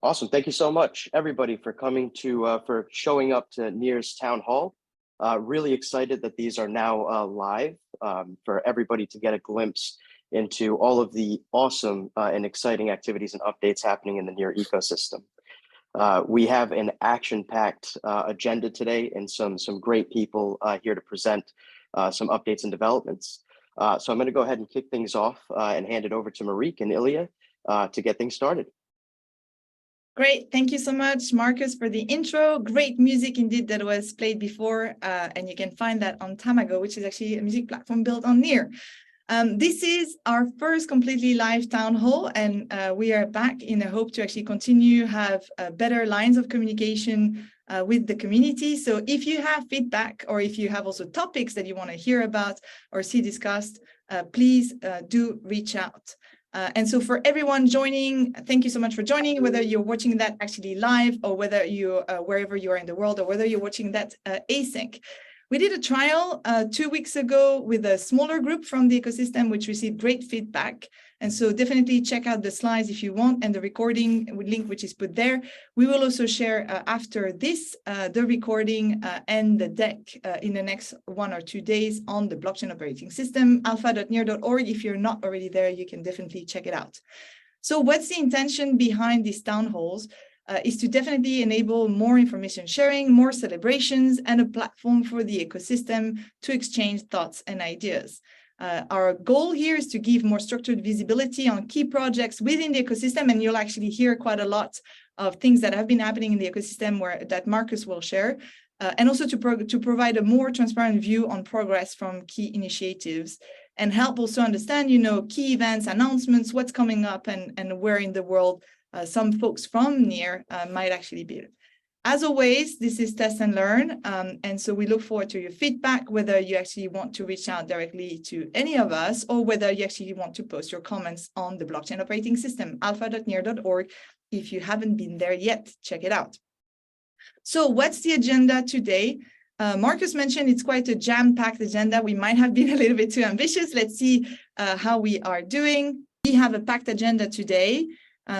Awesome. Thank you so much, everybody, for coming to for showing up to NEAR's town hall. Really excited that these are now live for everybody to get a glimpse into all of the awesome and exciting activities and updates happening in the NEAR ecosystem. We have an action-packed agenda today and some great people here to present some updates and developments. So I'm going to go ahead and kick things off and hand it over to Marique and Ilya to get things started. Great. Thank you so much, Marcus, for the intro. Great music indeed that was played before, and you can find that on Tamago, which is actually a music platform built on NEAR. This is our first completely live town hall, and we are back in a hope to actually continue have better lines of communication with the community. So if you have feedback or if you have also topics that you want to hear about or see discussed, please do reach out. And so for everyone joining, thank you so much for joining, whether you're watching that actually live or whether you wherever you are in the world or whether you're watching that async. We did a trial 2 weeks ago with a smaller group from the ecosystem, which received great feedback. And so definitely check out the slides if you want and the recording link, which is put there. We will also share after this, the recording and the deck in the next 1 or 2 days on the blockchain operating system, alpha.near.org. If you're not already there, you can definitely check it out. So what's the intention behind these town halls? Is to definitely enable more information sharing, more celebrations, and a platform for the ecosystem to exchange thoughts and ideas. Our goal here is to give more structured visibility on key projects within the ecosystem, and you'll actually hear quite a lot of things that have been happening in the ecosystem that Marcus will share, and also to provide a more transparent view on progress from key initiatives and help also understand, key events, announcements, what's coming up, and where in the world some folks from NEAR might actually be. As always, this is test and learn. And so we look forward to your feedback, whether you actually want to reach out directly to any of us or whether you actually want to post your comments on the blockchain operating system, alpha.near.org. If you haven't been there yet, check it out. So what's the agenda today? Marcus mentioned it's quite a jam-packed agenda. We might have been a little bit too ambitious. Let's see how we are doing. We have a packed agenda today.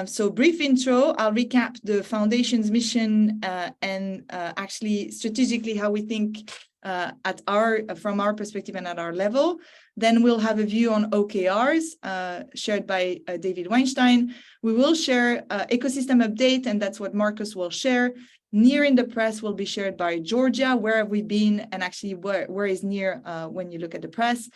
So brief intro, I'll recap the foundation's mission and actually strategically how we think from our perspective and at our level. Then we'll have a view on OKRs shared by David Weinstein. We will share ecosystem update, and that's what Marcus will share. NEAR in the press will be shared by Georgia. Where have we been, and actually where is NEAR when you look at the press?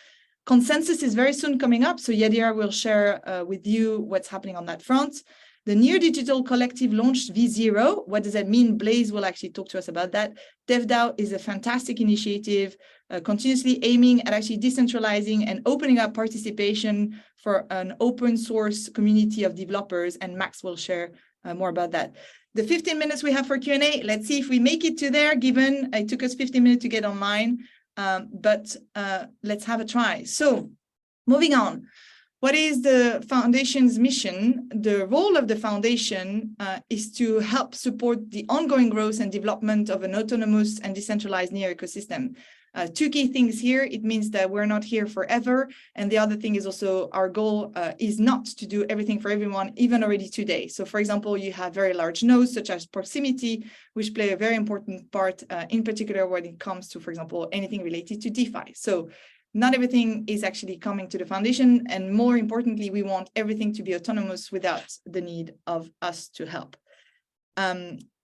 Consensus is very soon coming up, so Yadira will share with you what's happening on that front. The NEAR Digital Collective launched V0. What does that mean? Blaze will actually talk to us about that. DevDAO is a fantastic initiative, continuously aiming at actually decentralizing and opening up participation for an open source community of developers, and Max will share more about that. The 15 minutes we have for Q&A, let's see if we make it to there, given it took us 15 minutes to get online. But let's have a try. So moving on, what is the foundation's mission? The role of the foundation is to help support the ongoing growth and development of an autonomous and decentralized NEAR ecosystem. Two key things here. It means that we're not here forever. And the other thing is also our goal is not to do everything for everyone, even already today. So for example, you have very large nodes such as proximity, which play a very important part in particular when it comes to, for example, anything related to DeFi. So not everything is actually coming to the foundation. And more importantly, we want everything to be autonomous without the need of us to help.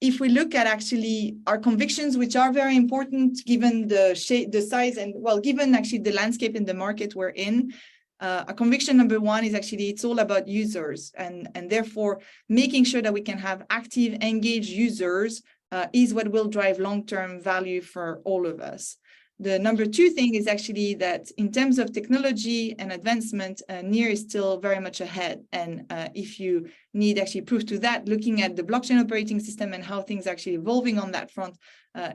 If we look at actually our convictions, which are very important given the size and, well, given actually the landscape in the market we're in, our conviction number one is actually it's all about users, and therefore making sure that we can have active, engaged users is what will drive long-term value for all of us. The number two thing is actually that in terms of technology and advancement, NEAR is still very much ahead. And if you need actually proof to that, looking at the blockchain operating system and how things are actually evolving on that front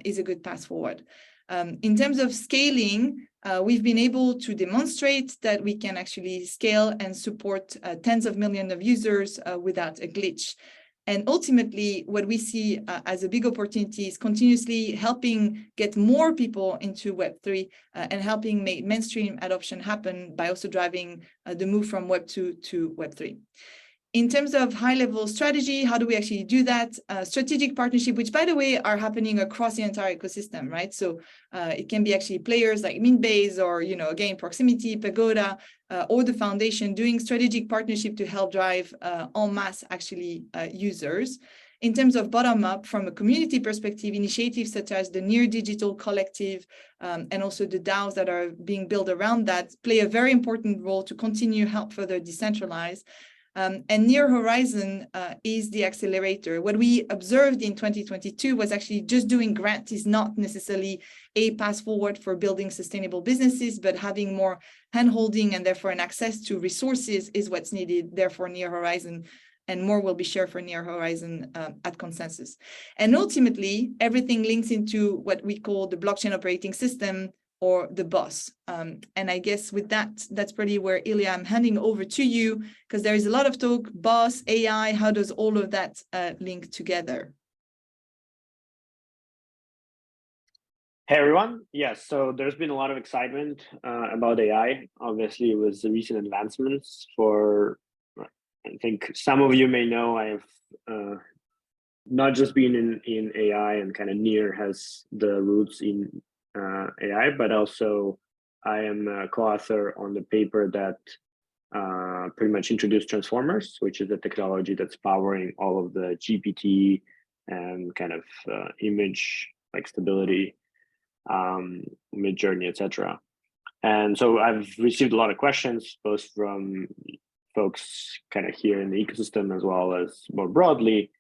is a good path forward. In terms of scaling, we've been able to demonstrate that we can actually scale and support tens of millions of users without a glitch. And ultimately, what we see as a big opportunity is continuously helping get more people into Web3 and helping make mainstream adoption happen by also driving the move from Web2 to Web3. In terms of high-level strategy, how do we actually do that? Strategic partnership, which by the way are happening across the entire ecosystem, right? So it can be actually players like Meanbase or, again, Proximity, Pagoda, or the foundation doing strategic partnership to help drive en masse actually users. In terms of bottom-up, from a community perspective, initiatives such as the Near Digital Collective and also the DAOs that are being built around that play a very important role to continue help further decentralize. And Near Horizon is the accelerator. What we observed in 2022 was actually just doing grant is not necessarily a path forward for building sustainable businesses, but having more handholding and therefore an access to resources is what's needed. Therefore, Near Horizon and more will be shared for Near Horizon at Consensus. And ultimately, everything links into what we call the blockchain operating system, or the boss. And I guess with that, that's pretty where, Ilya, I'm handing over to you, because there is a lot of talk, boss, AI, how does all of that link together? Hey, everyone. Yes, so there's been a lot of excitement about AI, obviously, with the recent advancements. I think some of you may know I've not just been in AI, and kind of Near has the roots in AI, but also I am a co-author on the paper that pretty much introduced transformers, which is a technology that's powering all of the GPT and kind of image like stability, mid-journey, etc. And so I've received a lot of questions, both from folks kind of here in the ecosystem as well as more broadly.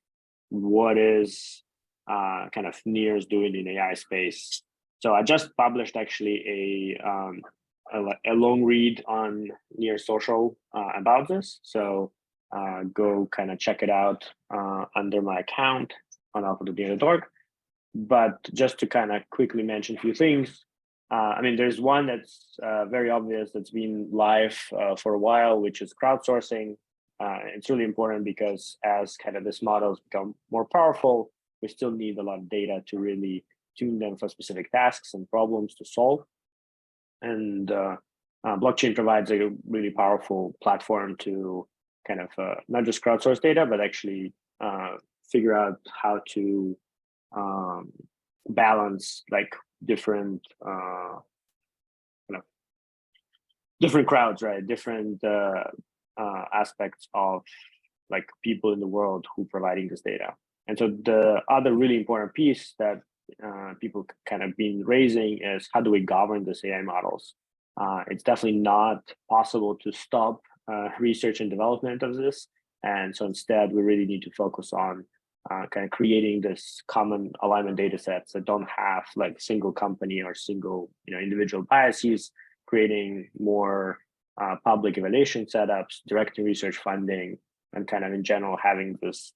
What is kind of Near's doing in AI space? So I just published actually a long read on Near Social about this. So go kind of check it out under my account on alpha.near.org. But just to kind of quickly mention a few things, I mean, there's one that's very obvious that's been live for a while, which is crowdsourcing. It's really important because as kind of these models become more powerful, we still need a lot of data to really tune them for specific tasks and problems to solve. And blockchain provides a really powerful platform to kind of not just crowdsource data, but actually figure out how to balance like different different crowds, right? Different aspects of like people in the world who providing this data. And so the other really important piece that people kind of been raising is, how do we govern these AI models? It's definitely not possible to stop research and development of this. And so instead, we really need to focus on kind of creating this common alignment data sets that don't have like single company or single individual biases, creating more public evaluation setups, directing research funding, and kind of in general having this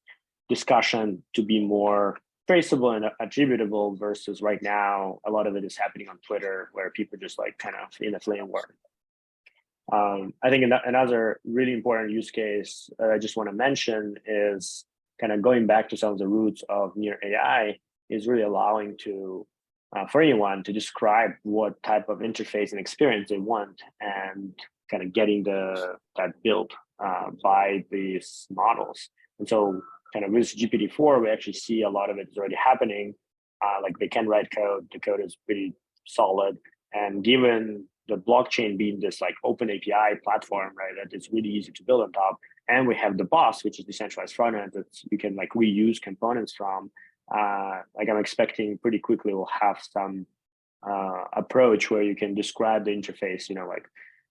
discussion to be more traceable and attributable, versus right now a lot of it is happening on Twitter where people just like kind of in a flame war. I think another really important use case that I just want to mention is kind of going back to some of the roots of Near AI, is really allowing to for anyone to describe what type of interface and experience they want, and kind of getting that built by these models. And so kind of with GPT-4, we actually see a lot of it is already happening. Like they can write code, the code is pretty solid. And given the blockchain being this like open API platform, right, that it's really easy to build on top. And we have the boss, which is decentralized front end that you can like reuse components from. Like I'm expecting pretty quickly we'll have some approach where you can describe the interface,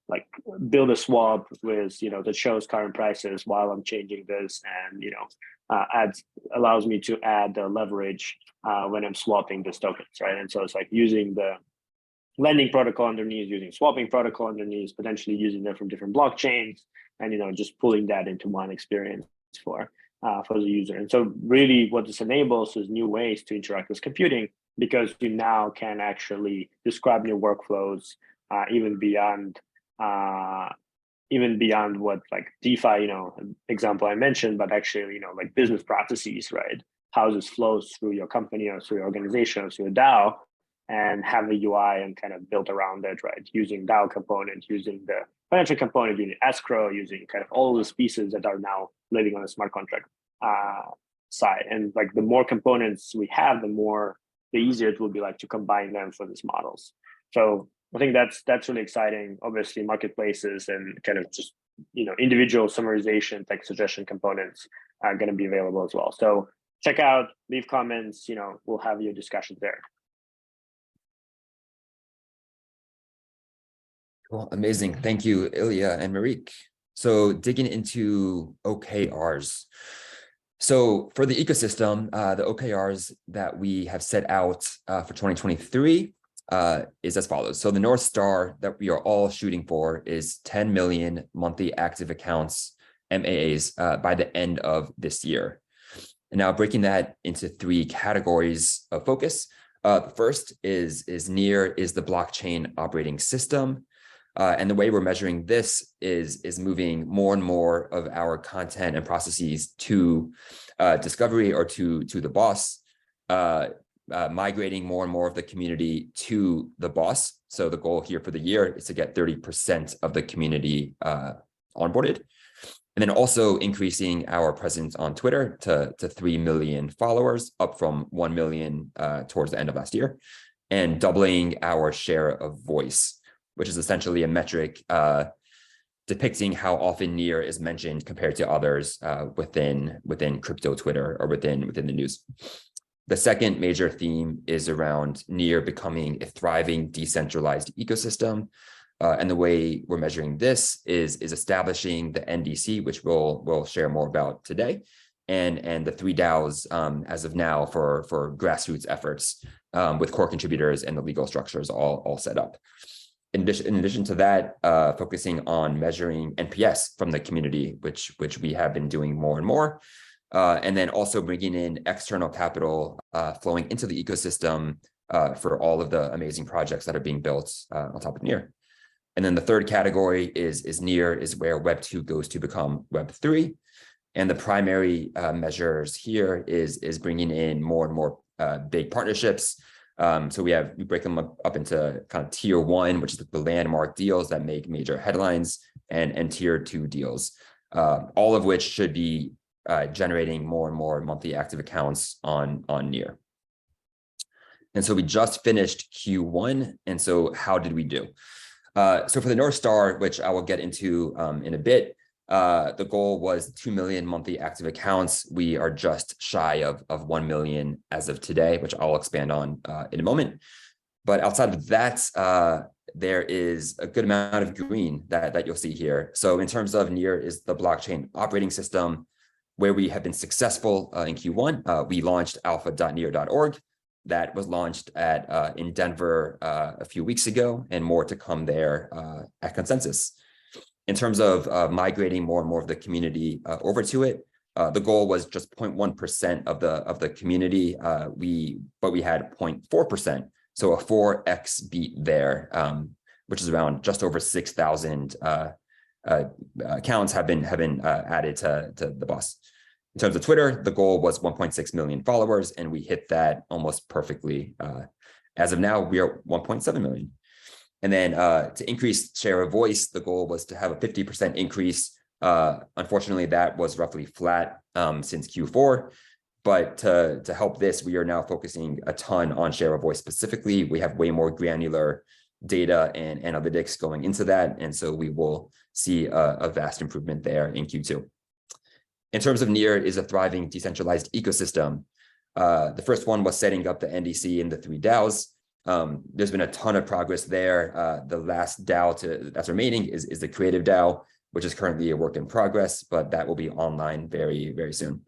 like build a swap with, that shows current prices while I'm changing this, and, allows me to add the leverage when I'm swapping these tokens, right? And so it's like using the lending protocol underneath, using swapping protocol underneath, potentially using them from different blockchains, and, just pulling that into one experience for the user. And so really what this enables is new ways to interact with computing, because you now can actually describe new workflows even beyond what like DeFi, example I mentioned, but actually, like business processes, right? How this flows through your company or through your organization or through a DAO, and have a UI and kind of built around it, right? Using DAO component, using the financial component, using escrow, using kind of all those pieces that are now living on a smart contract side. And like the more components we have, the easier it will be like to combine them for these models. So I think that's really exciting. Obviously, marketplaces and kind of just individual summarization, text suggestion components are going to be available as well. So check out, leave comments. We'll have your discussions there. Cool, amazing. Thank you, Ilya and Marique. So digging into OKRs. So for the ecosystem, the OKRs that we have set out for 2023 is as follows. So the North Star that we are all shooting for is 10 million monthly active accounts, MAAs, by the end of this year. And now breaking that into 3 categories of focus. The first is NEAR is the blockchain operating system. And the way we're measuring this is moving more and more of our content and processes to discovery or to the boss, migrating more and more of the community to the boss. So the goal here for the year is to get 30% of the community onboarded. And then also increasing our presence on Twitter to 3 million followers, up from 1 million towards the end of last year, and doubling our share of voice, which is essentially a metric depicting how often NEAR is mentioned compared to others within crypto Twitter or within the news. The second major theme is around NEAR becoming a thriving decentralized ecosystem. And the way we're measuring this is establishing the NDC, which we'll share more about today, and the 3 DAOs as of now for grassroots efforts with core contributors and the legal structures all set up. In addition to that, focusing on measuring NPS from the community, which we have been doing more and more, and then also bringing in external capital flowing into the ecosystem for all of the amazing projects that are being built on top of NEAR. And then the third category is NEAR is where Web 2 goes to become Web 3. And the primary measures here is bringing in more and more big partnerships. So we break them up into kind of tier 1, which is the landmark deals that make major headlines, and tier 2 deals, all of which should be generating more and more monthly active accounts on NEAR. And so we just finished Q1. And so how did we do? So for the North Star, which I will get into in a bit, the goal was 2 million monthly active accounts. We are just shy of 1 million as of today, which I'll expand on in a moment. But outside of that, there is a good amount of green that you'll see here. So in terms of NEAR is the blockchain operating system, where we have been successful in Q1. We launched alpha.near.org. That was launched in Denver a few weeks ago, and more to come there at Consensus. In terms of migrating more and more of the community over to it, the goal was just 0.1% of the community. But we had 0.4%, so a 4x beat there, which is around just over 6,000 accounts have been added to the boss. In terms of Twitter, the goal was 1.6 million followers, and we hit that almost perfectly. As of now, we are 1.7 million. And then to increase share of voice, the goal was to have a 50% increase. Unfortunately, that was roughly flat since Q4. But to help this, we are now focusing a ton on share of voice specifically. We have way more granular data and analytics going into that. And so we will see a vast improvement there in Q2. In terms of NEAR is a thriving decentralized ecosystem. The first one was setting up the NDC and the 3 DAOs. There's been a ton of progress there. The last DAO that's remaining is the Creative DAO, which is currently a work in progress, but that will be online very, very soon.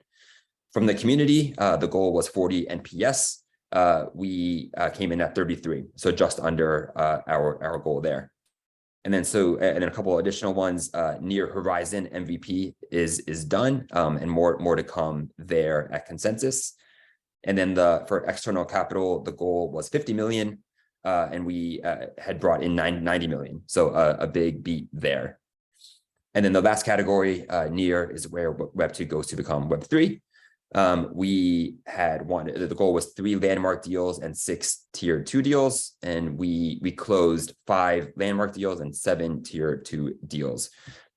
From the community, the goal was 40 NPS. We came in at 33, so just under our goal there. And then a couple of additional ones. NEAR Horizon MVP is done, and more to come there at Consensus. And then for external capital, the goal was 50 million, and we had brought in 90 million, so a big beat there. And then the last category, NEAR is where Web 2 goes to become Web 3. We had the goal was 3 landmark deals and 6 tier 2 deals, and we closed 5 landmark deals and 7 tier 2 deals.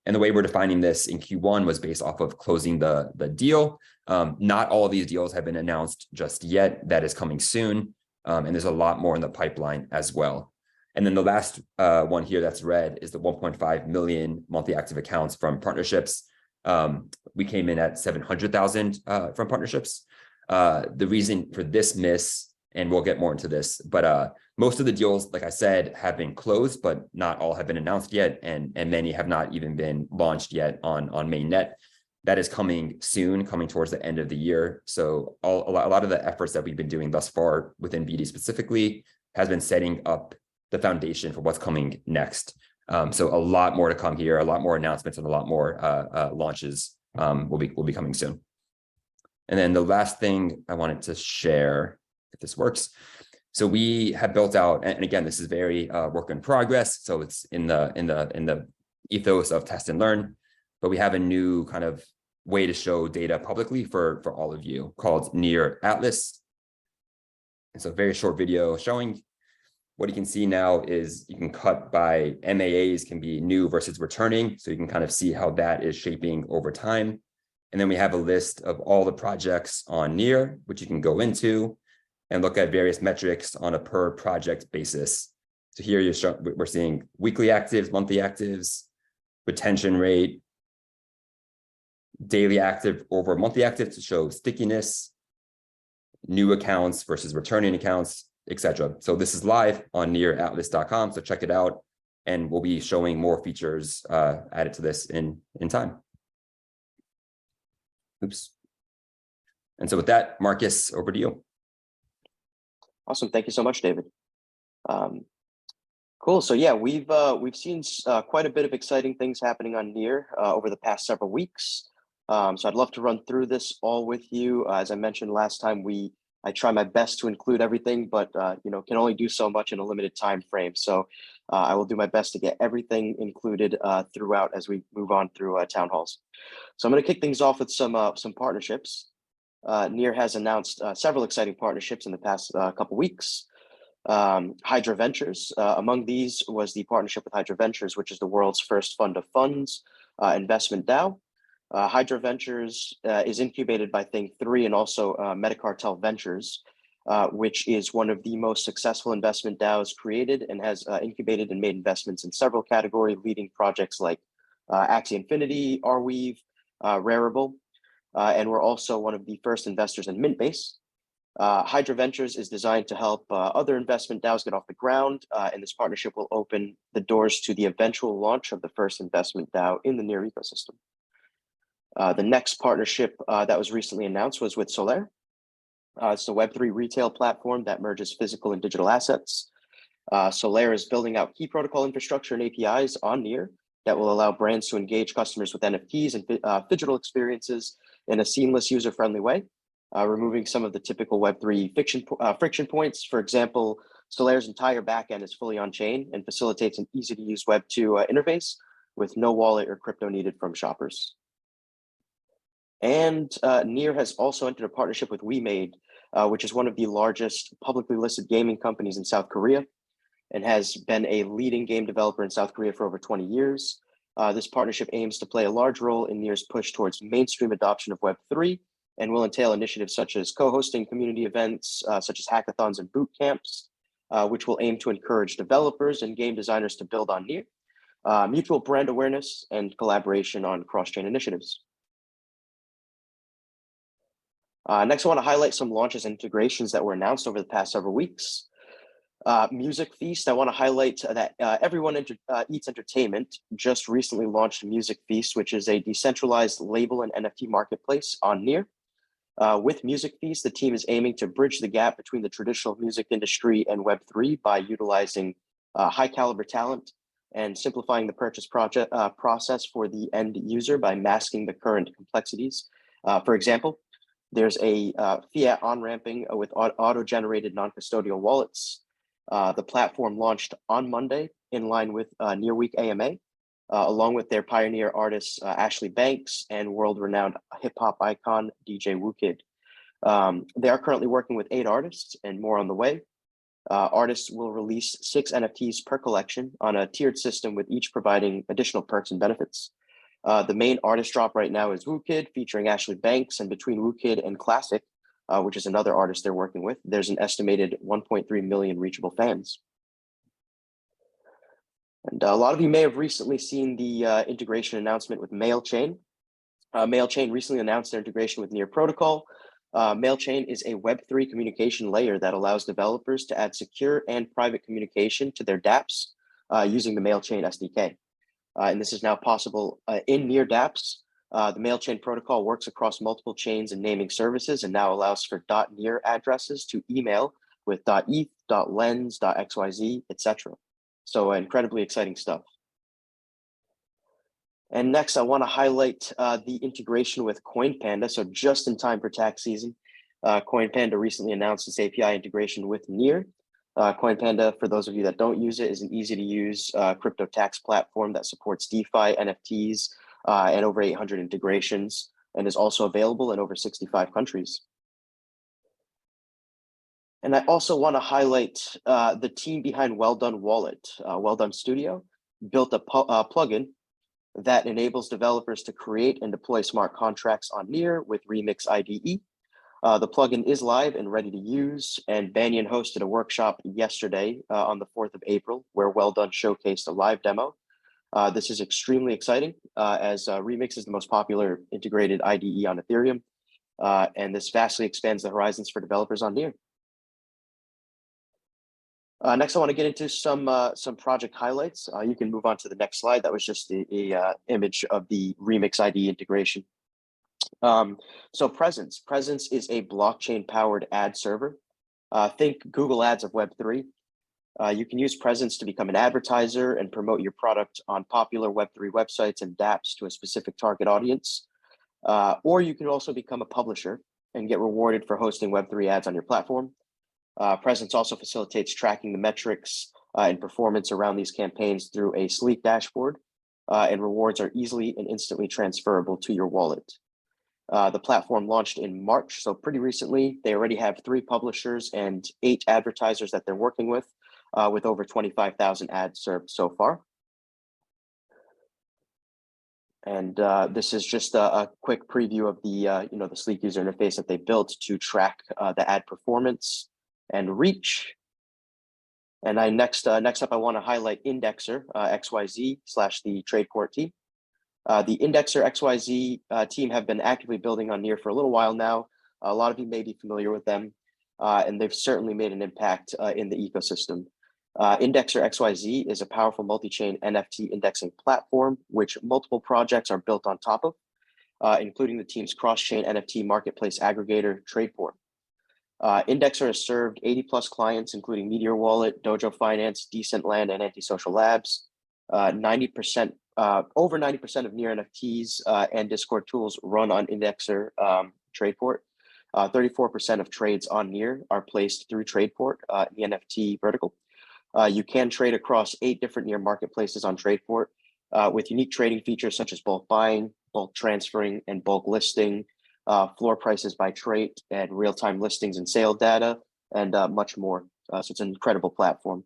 And the way we're defining this in Q1 was based off of closing the deal. Not all of these deals have been announced just yet. That is coming soon. And there's a lot more in the pipeline as well. And then the last one here that's red is the 1.5 million monthly active accounts from partnerships. We came in at 700,000 from partnerships. The reason for this miss, and we'll get more into this, but most of the deals, like I said, have been closed, but not all have been announced yet, and many have not even been launched yet on mainnet. That is coming soon, coming towards the end of the year. So a lot of the efforts that we've been doing thus far within BD specifically has been setting up the foundation for what's coming next. So a lot more to come here, a lot more announcements, and a lot more launches will be coming soon. And then the last thing I wanted to share, if this works. So we have built out, and again, this is very work in progress. So it's in the ethos of test and learn, but we have a new kind of way to show data publicly for all of you called Near Atlas. It's a very short video showing. What you can see now is you can cut by MAAs, can be new versus returning. So you can kind of see how that is shaping over time. And then we have a list of all the projects on Near, which you can go into and look at various metrics on a per project basis. So here we're seeing weekly actives, monthly actives, retention rate, daily active over monthly active to show stickiness, new accounts versus returning accounts, etc. So this is live on nearatlas.com. So check it out, and we'll be showing more features added to this in time. Oops. And so with that, Marcus, over to you. Awesome. Thank you so much, David. Cool. So yeah, we've seen quite a bit of exciting things happening on Near over the past several weeks. So I'd love to run through this all with you. As I mentioned last time, I try my best to include everything, but can only do so much in a limited time frame. So I will do my best to get everything included throughout as we move on through town halls. So I'm going to kick things off with some partnerships. Near has announced several exciting partnerships in the past couple weeks. Hydra Ventures, among these was the partnership with Hydra Ventures, which is the world's first fund of funds investment DAO. Hydra Ventures is incubated by Think3 and also Metacartel Ventures, which is one of the most successful investment DAOs created and has incubated and made investments in several category leading projects like Axie Infinity, Arweave, Rarible, and we're also one of the first investors in Mintbase. Hydra Ventures is designed to help other investment DAOs get off the ground, and this partnership will open the doors to the eventual launch of the first investment DAO in the Near ecosystem. The next partnership that was recently announced was with Solaire. It's a Web3 retail platform that merges physical and digital assets. Solaire is building out key protocol infrastructure and APIs on Near that will allow brands to engage customers with NFTs and digital experiences in a seamless, user-friendly way, removing some of the typical Web3 friction points. For example, Solaire's entire backend is fully on-chain and facilitates an easy-to-use Web2 interface with no wallet or crypto needed from shoppers. And Near has also entered a partnership with WeMade, which is one of the largest publicly listed gaming companies in South Korea and has been a leading game developer in South Korea for over 20 years. This partnership aims to play a large role in Near's push towards mainstream adoption of Web3 and will entail initiatives such as co-hosting community events, such as hackathons and boot camps, which will aim to encourage developers and game designers to build on Near, mutual brand awareness, and collaboration on cross-chain initiatives. Next, I want to highlight some launches and integrations that were announced over the past several weeks. Music Feast, I want to highlight that Everyone Eats Entertainment just recently launched Music Feast, which is a decentralized label and NFT marketplace on Near. With Music Feast, the team is aiming to bridge the gap between the traditional music industry and Web3 by utilizing high caliber talent and simplifying the purchase process for the end user by masking the current complexities. For example, there's a fiat on-ramping with auto-generated non-custodial wallets. The platform launched on Monday in line with Near Week AMA, along with their pioneer artists Ashley Banks and world-renowned hip-hop icon DJ WooKid. They are currently working with 8 artists and more on the way. Artists will release 6 NFTs per collection on a tiered system, with each providing additional perks and benefits. The main artist drop right now is WooKid featuring Ashley Banks, and between WooKid and Classic, which is another artist they're working with, there's an estimated 1.3 million reachable fans. And a lot of you may have recently seen the integration announcement with MailChain. MailChain recently announced their integration with Near Protocol. MailChain is a Web3 communication layer that allows developers to add secure and private communication to their dApps using the MailChain SDK. And this is now possible in Near dApps. The MailChain protocol works across multiple chains and naming services and now allows for .near addresses to email with .eth, .lens, .xyz, etc. So incredibly exciting stuff. And next, I want to highlight the integration with CoinPanda. So just in time for tax season, CoinPanda recently announced its API integration with Near. CoinPanda, for those of you that don't use it, is an easy to use crypto tax platform that supports DeFi, NFTs, and over 800 integrations, and is also available in over 65 countries. And I also want to highlight the team behind Well Done Wallet. Well Done Studio built a plugin that enables developers to create and deploy smart contracts on Near with Remix IDE. The plugin is live and ready to use, and Banyan hosted a workshop yesterday on the 4th of April, where Well Done showcased a live demo. This is extremely exciting as Remix is the most popular integrated IDE on Ethereum, and this vastly expands the horizons for developers on Near. Next, I want to get into some project highlights. You can move on to the next slide. That was just the image of the Remix IDE integration. So Presence is a blockchain-powered ad server. Think Google Ads of Web3. You can use Presence to become an advertiser and promote your product on popular Web3 websites and dApps to a specific target audience. Or you can also become a publisher and get rewarded for hosting Web3 ads on your platform. Presence also facilitates tracking the metrics and performance around these campaigns through a sleek dashboard, and rewards are easily and instantly transferable to your wallet. The platform launched in March, so pretty recently. They already have 3 publishers and 8 advertisers that they're working with over 25,000 ads served so far. And this is just a quick preview of the the sleek user interface that they built to track the ad performance and reach. And next up, I want to highlight Indexer XYZ / the Tradeport team. The Indexer XYZ team have been actively building on Near for a little while now. A lot of you may be familiar with them, and they've certainly made an impact in the ecosystem. Indexer XYZ is a powerful multi-chain NFT indexing platform, which multiple projects are built on top of, including the team's cross-chain NFT marketplace aggregator, Tradeport. Indexer has served 80+ clients, including Meteor Wallet, Dojo Finance, Decentland, and Antisocial Labs. Over 90% of Near NFTs and Discord tools run on Indexer Tradeport. 34% of trades on Near are placed through Tradeport in the NFT vertical. You can trade across 8 different Near marketplaces on Tradeport with unique trading features such as bulk buying, bulk transferring, and bulk listing, floor prices by trade, and real-time listings and sale data, and much more. So it's an incredible platform.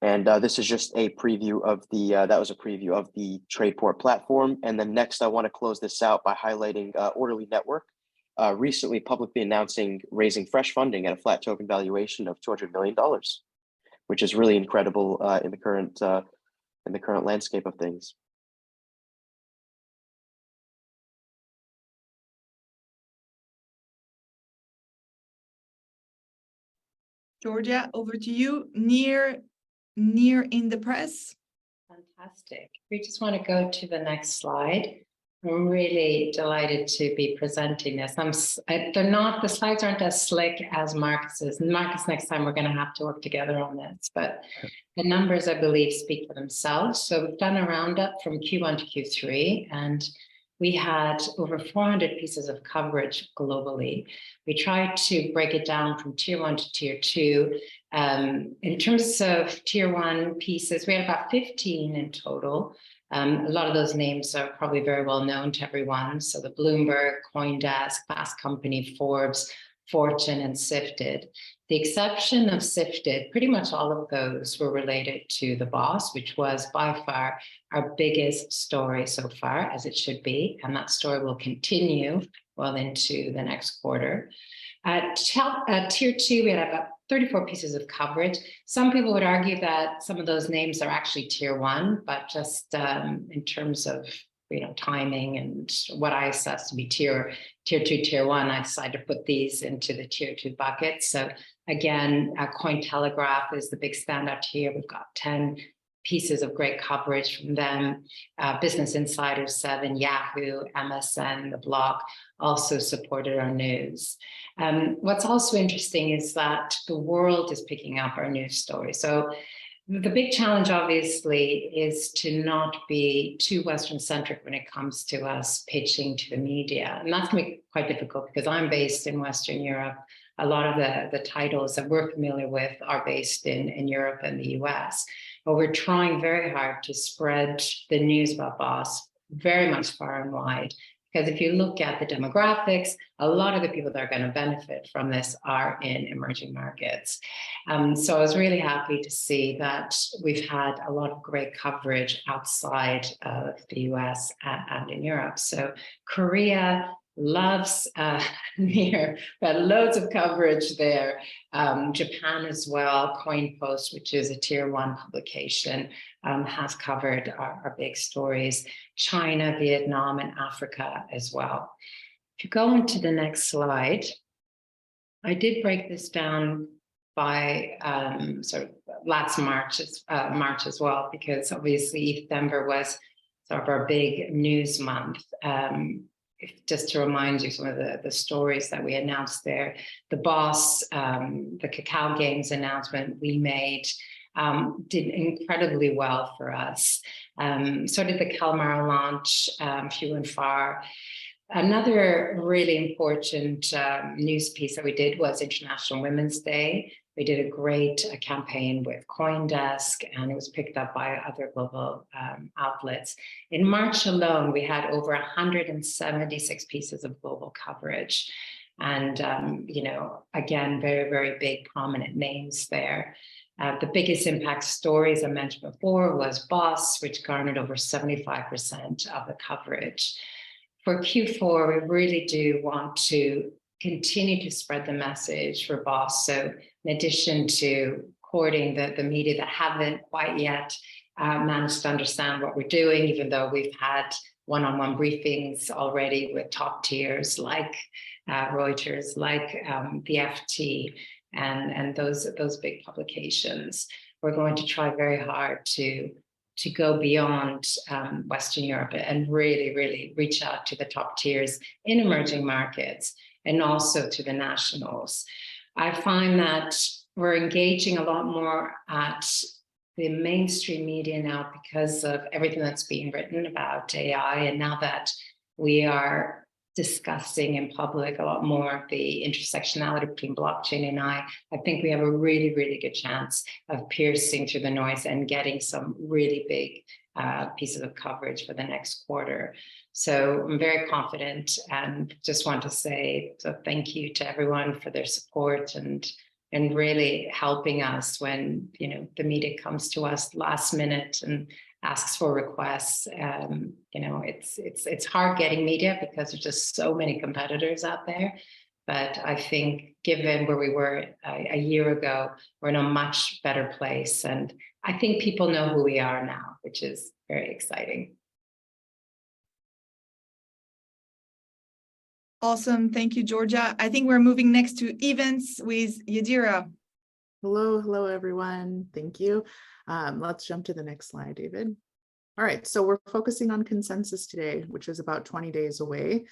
And this is just a preview of the, that was a preview of the Tradeport platform. And then next, I want to close this out by highlighting Orderly Network, recently publicly announcing raising fresh funding at a flat token valuation of $200 million, which is really incredible in the current landscape of things. Georgia, over to you. Near in the press. Fantastic. We just want to go to the next slide. I'm really delighted to be presenting this. The slides aren't as slick as Marcus's. Marcus, next time we're going to have to work together on this, but the numbers, I believe, speak for themselves. So we've done a roundup from Q1 to Q3, and we had over 400 pieces of coverage globally. We tried to break it down from tier 1 to tier 2. In terms of tier 1 pieces, we had about 15 in total. A lot of those names are probably very well known to everyone. So the Bloomberg, CoinDesk, Fast Company, Forbes, Fortune, and Sifted. The exception of Sifted, pretty much all of those were related to The Boss, which was by far our biggest story so far, as it should be. And that story will continue well into the next quarter. At tier 2, we had about 34 pieces of coverage. Some people would argue that some of those names are actually tier 1, but just in terms of timing and what I assess to be tier 2, tier 1, I decided to put these into the tier 2 bucket. So again, Cointelegraph is the big standout here. We've got 10 pieces of great coverage from them. Business Insider 7, Yahoo, MSN, The Block also supported our news. What's also interesting is that the world is picking up our news story. So the big challenge, obviously, is to not be too Western-centric when it comes to us pitching to the media. And that's going to be quite difficult because I'm based in Western Europe. A lot of the titles that we're familiar with are based in Europe and the US. But we're trying very hard to spread the news about Boss very much far and wide. Because if you look at the demographics, a lot of the people that are going to benefit from this are in emerging markets. So I was really happy to see that we've had a lot of great coverage outside of the US and in Europe. So Korea loves Near, but loads of coverage there. Japan as well, CoinPost, which is a tier 1 publication, has covered our big stories. China, Vietnam, and Africa as well. If you go on to the next slide, I did break this down by sort of last March as well, because obviously December was sort of our big news month. Just to remind you some of the stories that we announced there, the Boss, the Cacao Games announcement we made did incredibly well for us. So did the Calamari launch, few and far. Another really important news piece that we did was International Women's Day. We did a great campaign with CoinDesk, and it was picked up by other global outlets. In March alone, we had over 176 pieces of global coverage. And, again, very, very big prominent names there. The biggest impact stories I mentioned before was Boss, which garnered over 75% of the coverage. For Q4, we really do want to continue to spread the message for Boss. So in addition to courting the media that haven't quite yet managed to understand what we're doing, even though we've had one-on-one briefings already with top tiers like Reuters, like the FT, and those big publications. We're going to try very hard to go beyond Western Europe and really, really reach out to the top tiers in emerging markets and also to the nationals. I find that we're engaging a lot more at the mainstream media now because of everything that's being written about AI. And now that we are discussing in public a lot more the intersectionality between blockchain and AI, I think we have a really, really good chance of piercing through the noise and getting some really big pieces of coverage for the next quarter. So I'm very confident and just want to say thank you to everyone for their support and really helping us when the media comes to us last minute and asks for requests. It's hard getting media because there's just so many competitors out there. But I think given where we were a year ago, we're in a much better place. And I think people know who we are now, which is very exciting. Awesome. Thank you, Georgia. I think we're moving next to events with Yadira. Hello, everyone. Thank you. Let's jump to the next slide, David. All right, so we're focusing on Consensus today, which is about 20 days away.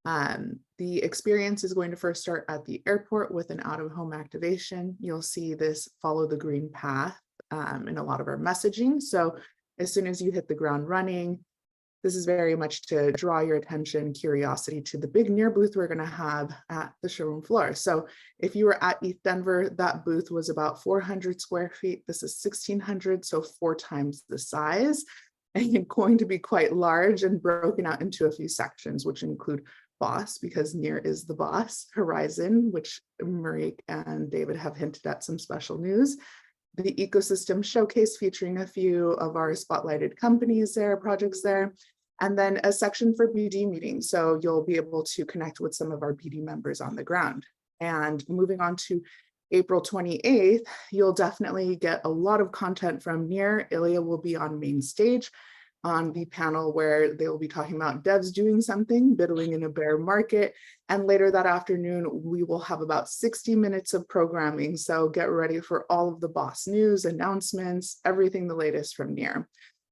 The experience is going to first start at the airport with an out-of-home activation. You'll see this follow the green path in a lot of our messaging. So as soon as you hit the ground running, this is very much to draw your attention, curiosity to the big Near booth we're going to have at the showroom floor. So if you were at ETH Denver, that booth was about 400 square feet. This is 1,600, so 4 times the size, and going to be quite large and broken out into a few sections, which include boss, because NEAR is the boss, Horizon, which Marie and David have hinted at some special news. The ecosystem showcase featuring a few of our spotlighted companies there, projects there, and then a section for BD meetings. So you'll be able to connect with some of our BD members on the ground. And moving on to April 28th, you'll definitely get a lot of content from NEAR. Ilya will be on main stage on the panel where they will be talking about devs doing something, bidding in a bear market. And later that afternoon, we will have about 60 minutes of programming. So get ready for all of the boss news, announcements, everything the latest from NEAR.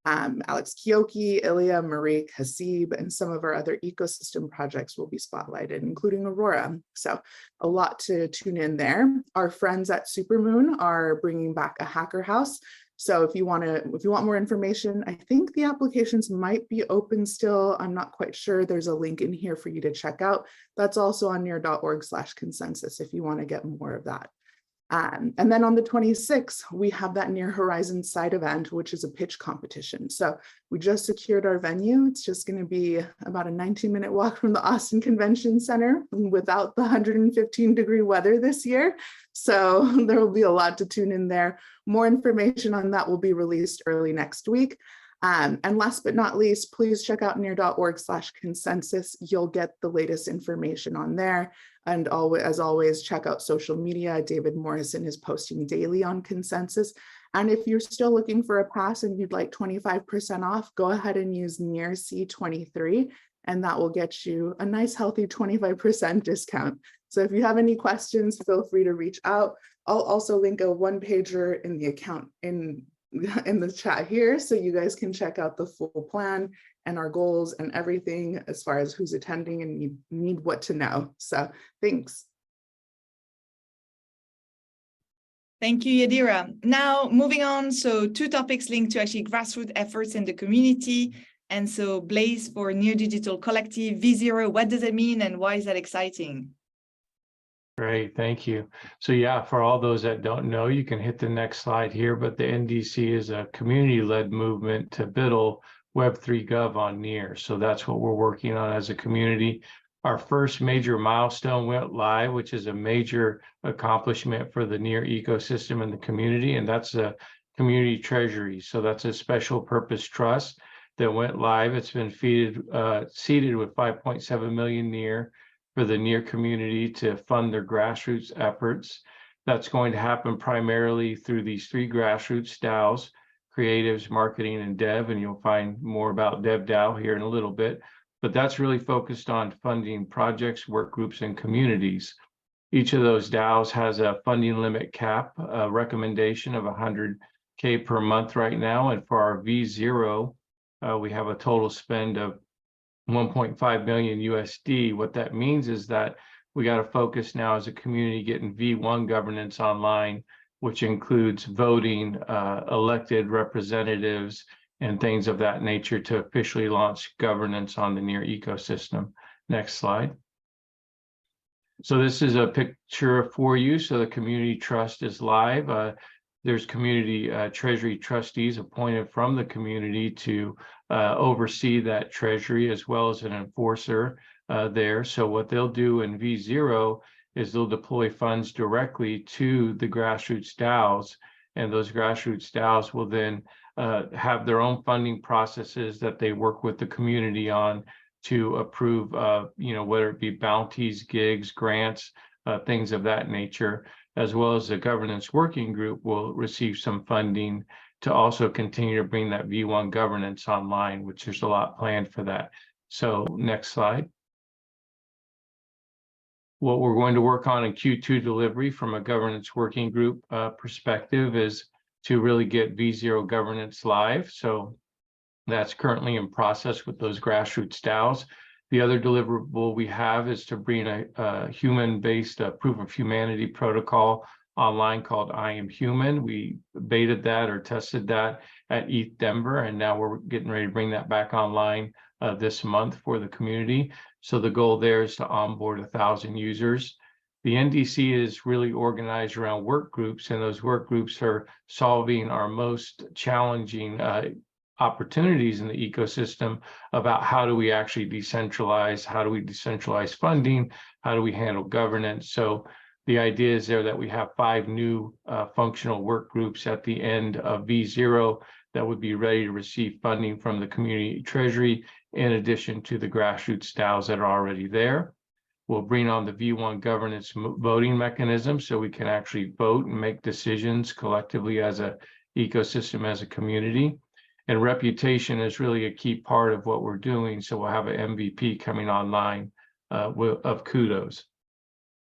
Alex Kioki, Ilya, Marie, Hasib, and some of our other ecosystem projects will be spotlighted, including Aurora. So a lot to tune in there. Our friends at Supermoon are bringing back a hacker house. So if you want more information, I think the applications might be open still. I'm not quite sure. There's a link in here for you to check out. That's also on near.org/consensus if you want to get more of that. And then on the 26th, we have that Near Horizon side event, which is a pitch competition. So we just secured our venue. It's just going to be about a 19-minute walk from the Austin Convention Center without the 115-degree weather this year. So there will be a lot to tune in there. More information on that will be released early next week. And last but not least, please check out near.org/consensus. You'll get the latest information on there. And as always, check out social media. David Morrison is posting daily on Consensus. And if you're still looking for a pass and you'd like 25% off, go ahead and use NEAR C23, and that will get you a nice healthy 25% discount. So if you have any questions, feel free to reach out. I'll also link a one-pager in the account in the chat here, so you guys can check out the full plan and our goals and everything as far as who's attending and need what to know. So thanks. Thank you, Yadira. Now moving on, so 2 topics linked to actually grassroots efforts in the community. And so Blaze for Near Digital Collective, V0, what does it mean and why is that exciting? Great, thank you. So yeah, for all those that don't know, you can hit the next slide here, but the NDC is a community-led movement to build Web3 Gov on NEAR. So that's what we're working on as a community. Our first major milestone went live, which is a major accomplishment for the NEAR ecosystem and the community, and that's a community treasury. So that's a special purpose trust that went live. It's been seeded with 5.7 million NEAR for the NEAR community to fund their grassroots efforts. That's going to happen primarily through these 3 grassroots DAOs, creatives, marketing, and dev, and you'll find more about DevDAO here in a little bit, but that's really focused on funding projects, work groups, and communities. Each of those DAOs has a funding limit cap, a recommendation of 100K per month right now, and for our V0, we have a total spend of 1.5 million USD. What that means is that we got to focus now as a community getting V1 governance online, which includes voting, elected representatives, and things of that nature to officially launch governance on the NEAR ecosystem. Next slide. So this is a picture for you. So the community trust is live. There's community treasury trustees appointed from the community to oversee that treasury, as well as an enforcer there. So what they'll do in V0 is they'll deploy funds directly to the grassroots DAOs, and those grassroots DAOs will then have their own funding processes that they work with the community on to approve, whether it be bounties, gigs, grants, things of that nature, as well as the governance working group will receive some funding to also continue to bring that V1 governance online, which there's a lot planned for that. So next slide. What we're going to work on in Q2 delivery from a governance working group perspective is to really get V0 governance live. So that's currently in process with those grassroots DAOs. The other deliverable we have is to bring a human-based proof of humanity protocol online called I Am Human. We betaed that or tested that at ETH Denver, and now we're getting ready to bring that back online this month for the community. So the goal there is to onboard 1,000 users. The NDC is really organized around work groups, and those work groups are solving our most challenging opportunities in the ecosystem about how do we actually decentralize, how do we decentralize funding, how do we handle governance. So the idea is there that we have 5 new functional work groups at the end of V0 that would be ready to receive funding from the community treasury, in addition to the grassroots DAOs that are already there. We'll bring on the V1 governance voting mechanism so we can actually vote and make decisions collectively as a ecosystem, as a community. And reputation is really a key part of what we're doing. So we'll have an MVP coming online of kudos.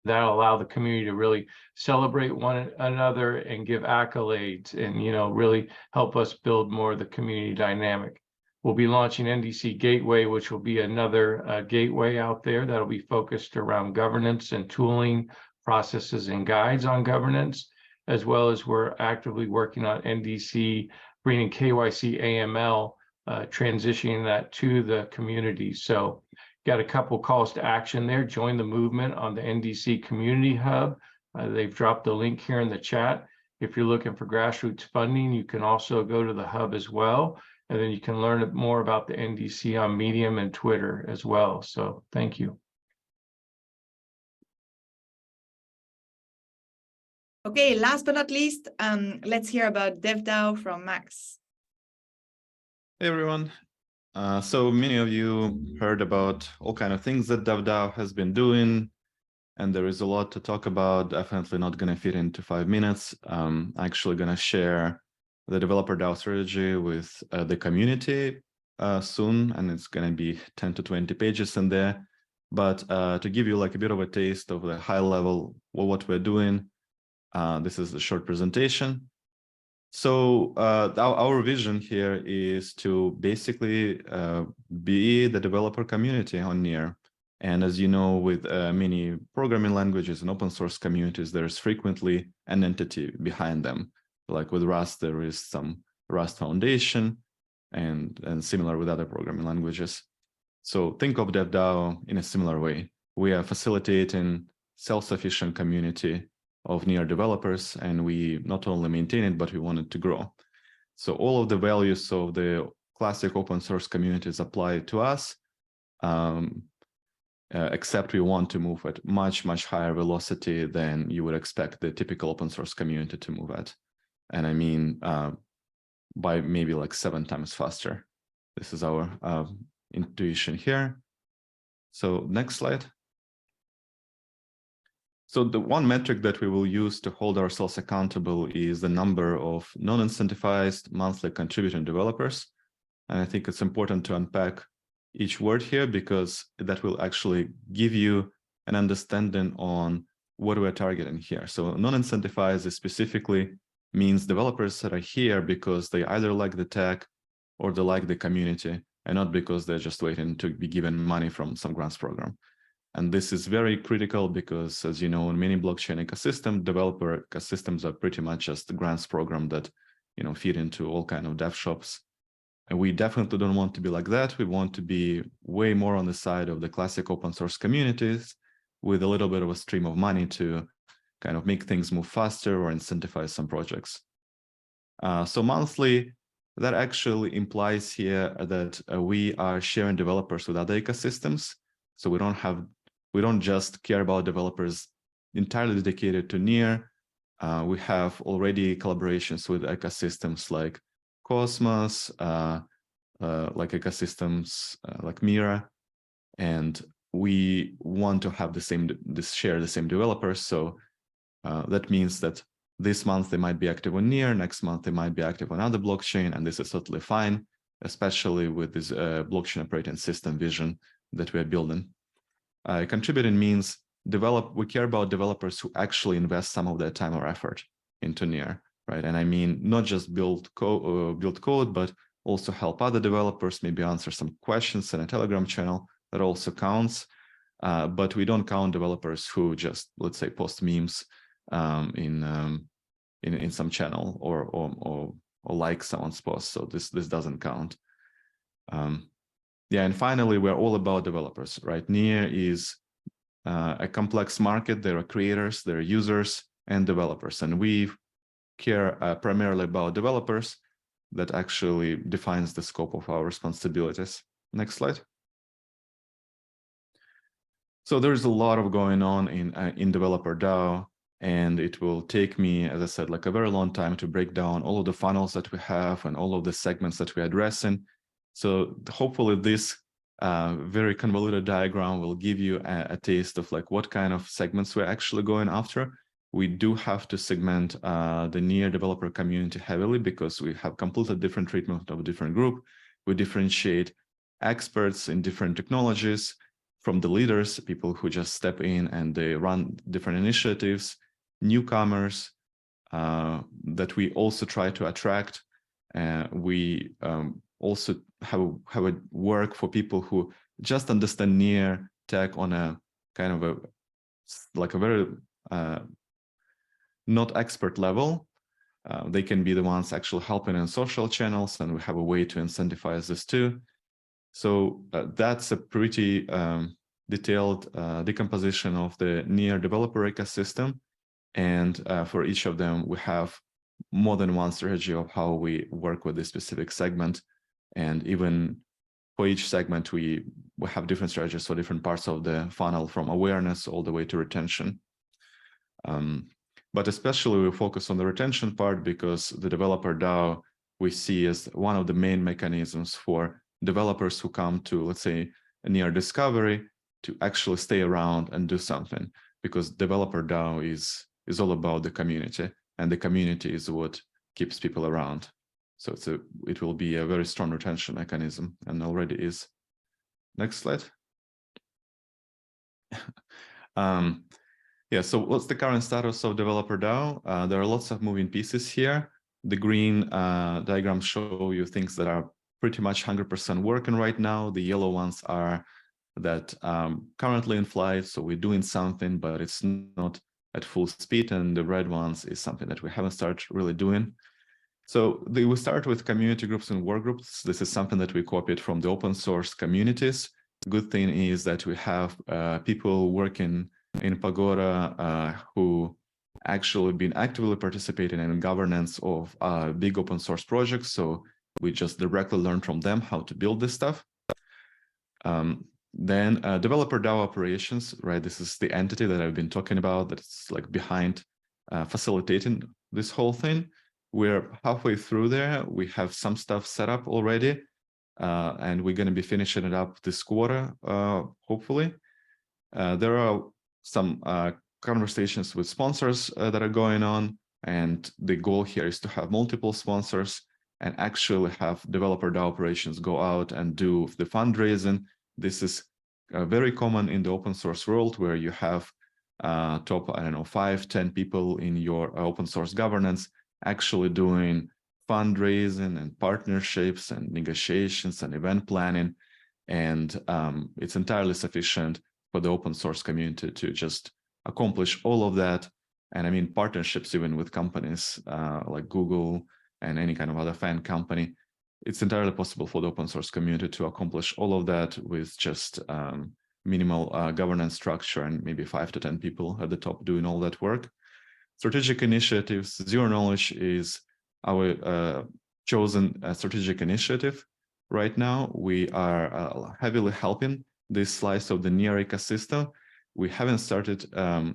That'll allow the community to really celebrate one another and give accolades and, you know, really help us build more of the community dynamic. We'll be launching NDC Gateway, which will be another gateway out there that'll be focused around governance and tooling, processes and guides on governance, as well as we're actively working on NDC, bringing KYC AML, transitioning that to the community. So got a couple calls to action there. Join the movement on the NDC Community Hub. They've dropped the link here in the chat. If you're looking for grassroots funding, you can also go to the hub as well. And then you can learn more about the NDC on Medium and Twitter as well. So thank you. Okay, last but not least, let's hear about DevDAO from Max. Hey everyone. So many of you heard about all kind of things that DevDAO has been doing, and there is a lot to talk about. Definitely not going to fit into 5 minutes. Actually going to share the DeveloperDAO strategy with the community soon, and it's going to be 10 to 20 pages in there. But to give you like a bit of a taste of the high level of what we're doing, this is a short presentation. So our vision here is to basically be the developer community on Near. And as you know, with many programming languages and open source communities, there's frequently an entity behind them. Like with Rust, there is some Rust Foundation, and similar with other programming languages. So think of DevDAO in a similar way. We are facilitating self-sufficient community of Near developers, and we not only maintain it, but we want it to grow. So all of the values of the classic open source communities apply to us, except we want to move at much, much higher velocity than you would expect the typical open source community to move at. And I mean, by maybe like 7 times faster. This is our intuition here. So next slide. So the one metric that we will use to hold ourselves accountable is the number of non-incentivized monthly contributing developers. And I think it's important to unpack each word here, because that will actually give you an understanding on what we're targeting here. So non-incentivized specifically means developers that are here because they either like the tech or they like the community, and not because they're just waiting to be given money from some grants program. And this is very critical because, as you know, in many blockchain ecosystem, developer ecosystems are pretty much just the grants program that, you know, feed into all kind of dev shops. And we definitely don't want to be like that. We want to be way more on the side of the classic open source communities with a little bit of a stream of money to kind of make things move faster or incentivize some projects. So monthly, that actually implies here that we are sharing developers with other ecosystems. So we don't just care about developers entirely dedicated to Near. We have already collaborations with ecosystems like Cosmos, like ecosystems like Mira, and we want to have share the same developers. So that means that this month they might be active on Near, next month they might be active on other blockchain, and this is totally fine, especially with this blockchain operating system vision that we are building. Contributing means we care about developers who actually invest some of their time or effort into Near, right? And I mean, not just build code, but also help other developers, maybe answer some questions in a Telegram channel. That also counts. But we don't count developers who just, let's say, post memes in some channel or like someone's post. So this doesn't count. Yeah, and finally, we're all about developers, right? Near is a complex market. There are creators, there are users, and developers, and we care primarily about developers. that actually defines the scope of our responsibilities. Next slide. So there's a lot of going on in DeveloperDAO, and it will take me, as I said, like a very long time to break down all of the funnels that we have and all of the segments that we're addressing. So hopefully this very convoluted diagram will give you a taste of like what kind of segments we're actually going after. We do have to segment the near developer community heavily because we have completely different treatment of a different group. We differentiate experts in different technologies from the leaders, people who just step in and they run different initiatives, newcomers that we also try to attract. We also have a work for people who just understand near tech on a kind of a very not expert level. They can be the ones actually helping in social channels, and we have a way to incentivize this too. So that's a pretty detailed decomposition of the near developer ecosystem. And for each of them, we have more than one strategy of how we work with this specific segment. And even for each segment, we have different strategies for different parts of the funnel, from awareness all the way to retention. But especially we focus on the retention part because the DeveloperDAO we see as one of the main mechanisms for developers who come to, let's say, a near discovery to actually stay around and do something, because DeveloperDAO is all about the community, and the community is what keeps people around. So it will be a very strong retention mechanism, and already is. Next slide. Yeah, so what's the current status of DeveloperDAO? There are lots of moving pieces here. The green diagrams show you things that are pretty much 100% working right now. The yellow ones are that currently in flight, so we're doing something, but it's not at full speed. And the red ones is something that we haven't started really doing. So we start with community groups and work groups. This is something that we copied from the open source communities. The good thing is that we have people working in Pagoda who actually been actively participating in governance of big open source projects. So we just directly learn from them how to build this stuff. Then DeveloperDAO operations, right? This is the entity that I've been talking about that's like behind facilitating this whole thing. We're halfway through there. We have some stuff set up already, and we're going to be finishing it up this quarter, hopefully. There are some conversations with sponsors that are going on, and the goal here is to have multiple sponsors and actually have DeveloperDAO operations go out and do the fundraising. This is very common in the open source world, where you have top, I don't know, 5-10 people in your open source governance actually doing fundraising and partnerships and negotiations and event planning. And it's entirely sufficient for the open source community to just accomplish all of that. And I mean, partnerships even with companies like Google and any kind of other fan company, it's entirely possible for the open source community to accomplish all of that with just minimal governance structure and maybe 5 to 10 people at the top doing all that work. Strategic initiatives, Zero Knowledge is our chosen strategic initiative. Right now, we are heavily helping this slice of the near ecosystem. We haven't started,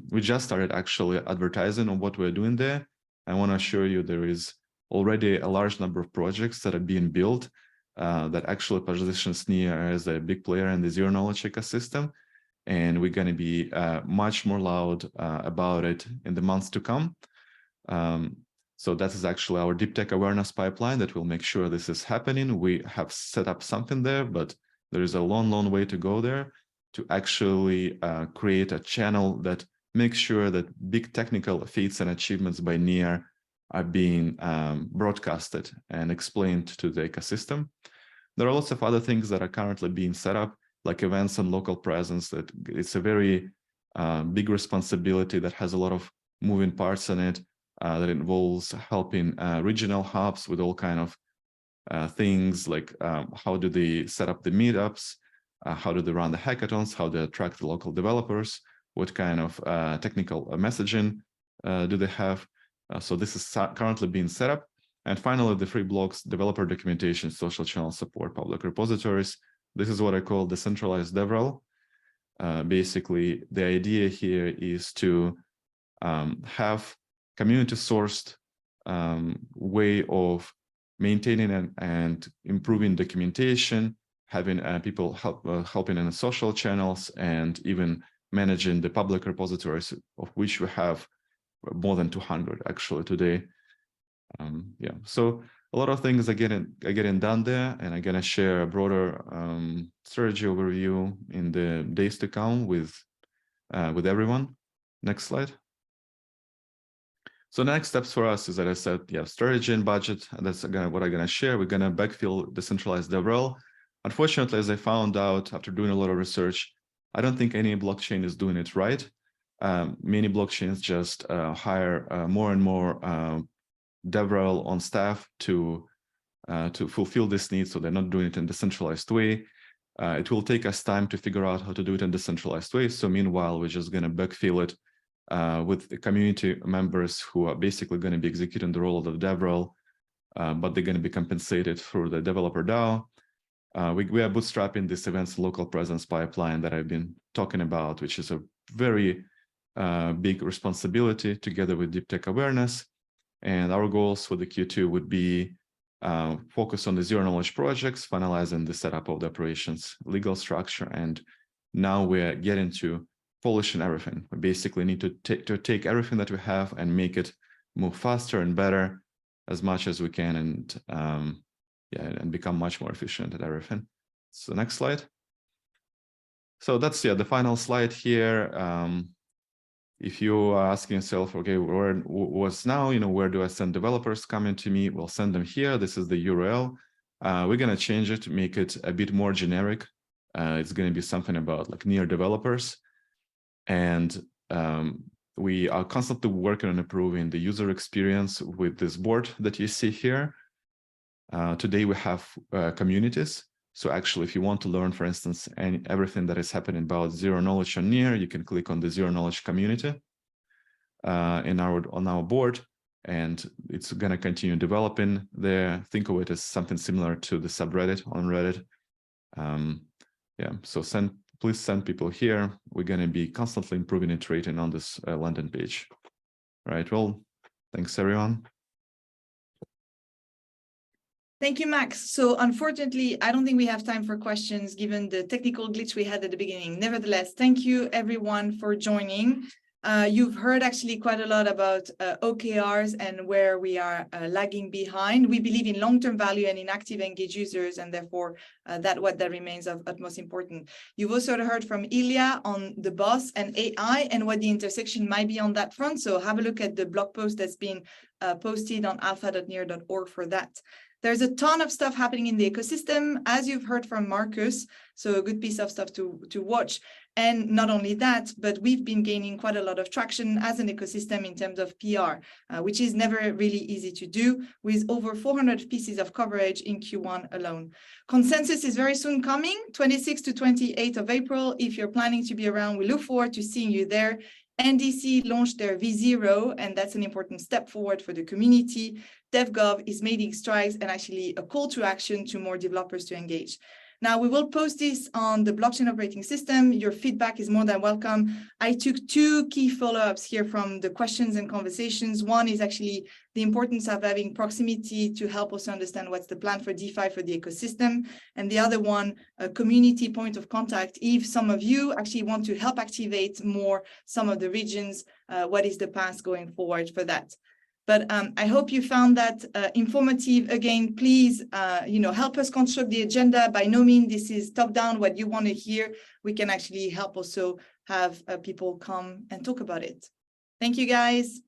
we just started actually advertising on what we're doing there. I want to assure you there is already a large number of projects that are being built that actually positions near as a big player in the Zero Knowledge ecosystem. And we're going to be much more loud about it in the months to come. So that is actually our deep tech awareness pipeline that will make sure this is happening. We have set up something there, but there is a long, long way to go there to actually create a channel that makes sure that big technical feats and achievements by NEAR are being broadcasted and explained to the ecosystem. There are lots of other things that are currently being set up, like events and local presence. That it's a very big responsibility that has a lot of moving parts in it, that involves helping regional hubs with all kind of things like how do they set up the meetups, how do they run the hackathons, how they attract the local developers, what kind of technical messaging do they have. So this is currently being set up. And finally, the 3 blocks: developer documentation, social channel support, public repositories. This is what I call decentralized DevRel. Basically, the idea here is to have community-sourced way of maintaining and improving documentation, having people helping in the social channels, and even managing the public repositories, of which we have more than 200 actually today. Yeah, so a lot of things are getting done there, and I'm gonna share a broader strategy overview in the days to come with everyone. Next slide. So next steps for us is that I said, yeah, strategy and budget, and that's again what I'm gonna share. We're gonna backfill decentralized DevRel. Unfortunately, as I found out after doing a lot of research, I don't think any blockchain is doing it right. Many blockchains just hire more and more DevRel on staff to fulfill this need, so they're not doing it in a decentralized way. It will take us time to figure out how to do it in a decentralized way. So meanwhile, we're just going to backfill it with the community members who are basically going to be executing the role of the DevRel, but they're going to be compensated through the DeveloperDAO. We are bootstrapping this events local presence pipeline that I've been talking about, which is a very big responsibility together with deep tech awareness. And our goals for the Q2 would be focus on the zero knowledge projects, finalizing the setup of the operations, legal structure, and now we're getting to polishing everything. We basically need to take everything that we have and make it move faster and better as much as we can, and and become much more efficient at everything. So next slide. So that's the final slide here. If you are asking yourself, okay, what's now, where do I send developers coming to me? We'll send them here. This is the URL. We're going to change it to make it a bit more generic. It's going to be something about like near developers. And we are constantly working on improving the user experience with this board that you see here. Today we have communities. So actually, if you want to learn, for instance, everything that is happening about zero knowledge on Near, you can click on the zero knowledge community on our board, and it's going to continue developing there. Think of it as something similar to the subreddit on Reddit. So please send people here. We're going to be constantly improving and iterating on this landing page. All right. Well, thanks everyone. Thank you, Max. So unfortunately, I don't think we have time for questions given the technical glitch we had at the beginning. Nevertheless, thank you everyone for joining. You've heard actually quite a lot about OKRs and where we are lagging behind. We believe in long-term value and in active engaged users, and therefore that remains of utmost important. You've also heard from Ilya on the boss and AI and what the intersection might be on that front. So have a look at the blog post that's been posted on alpha.near.org for that. There's a ton of stuff happening in the ecosystem, as you've heard from Marcus, so a good piece of stuff to watch. And not only that, but we've been gaining quite a lot of traction as an ecosystem in terms of PR, which is never really easy to do, with over 400 pieces of coverage in Q1 alone. Consensus is very soon coming, 26th to 28th of April. If you're planning to be around, we look forward to seeing you there. NDC launched their V0, and that's an important step forward for the community. DevGov is making strides and actually a call to action to more developers to engage. Now, we will post this on the blockchain operating system. Your feedback is more than welcome. I took two key follow-ups here from the questions and conversations. One is actually the importance of having proximity to help us understand what's the plan for DeFi for the ecosystem. And the other one, a community point of contact. If some of you actually want to help activate more some of the regions, what is the path going forward for that? But I hope you found that informative. Again, please, help us construct the agenda. By no means this is top down what you want to hear. We can actually help also have people come and talk about it. Thank you, guys.